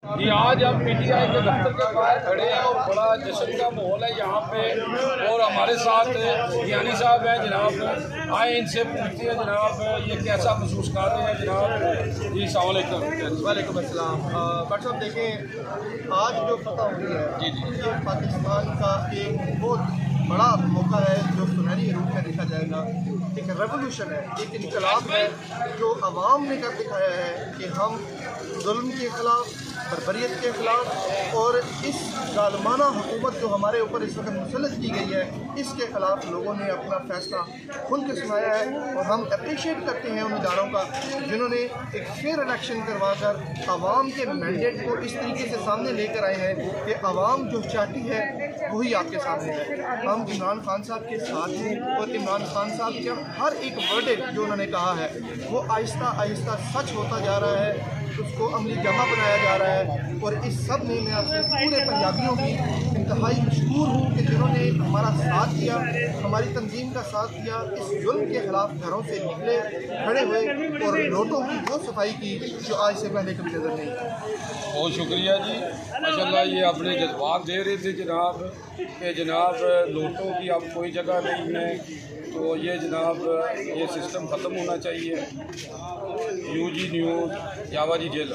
جی آج ہم P T I کے دفتر کے باہر کھڑے ہیں اور بڑا جشن کا ماحول ہے یہاں پہ، اور ہمارے ساتھ گیانی صاحب ہیں جناب، آئے ان سے پوچھتے ہیں جناب یہ کیسا محسوس کر رہے ہیں جناب۔ جی السلام علیکم۔ وعلیکم السلام۔ ڈاکٹر صاحب دیکھیں، آج جو فتح ہوئی ہے یہ پاکستان کا ایک بہت بڑا موقع ہے جو سنہری روپ میں دیکھا جائے گا۔ ایک ریولوشن ہے، ایک انقلاب ہے جو عوام نے کر دکھایا ہے کہ ہم ظلم کے خلاف، بربریت کے خلاف اور اس ظالمانہ حکومت جو ہمارے اوپر اس وقت مسلط کی گئی ہے اس کے خلاف لوگوں نے اپنا فیصلہ کھل کے سنایا ہے۔ اور ہم اپریشیٹ کرتے ہیں ان اداروں کا جنہوں نے ایک فیئر الیکشن کروا کر عوام کے مینڈیٹ کو اس طریقے سے سامنے لے کر آئے ہیں کہ عوام جو چاہتی ہے وہی آپ کے سامنے ہے۔ ہم عمران خان صاحب کے ساتھ ہیں اور عمران خان صاحب کا ہر ایک ورڈکٹ جو انہوں نے کہا ہے وہ آہستہ آہستہ سچ ہوتا جا رہا ہے، اس کو عملی جمع بنایا جا رہا ہے۔ اور اس سب میں میں اپنے پورے پنجابیوں کی انتہائی مشکور ہوں کہ جنہوں نے ہمارا ساتھ دیا، ہماری تنظیم کا ساتھ دیا، اس ظلم کے خلاف گھروں سے نکلے، کھڑے ہوئے اور نوٹوں کی وہ صفائی کی جو آج سے پہلے کبھی نظر نہیں تھی۔ بہت شکریہ جی، ماشاءاللہ یہ اپنے جذبات دے رہے تھے جناب کہ جناب نوٹوں کی اب کوئی جگہ نہیں ہے، تو یہ جناب یہ سسٹم ختم ہونا چاہیے۔ یو جی نیوز، یاوا جی جیل۔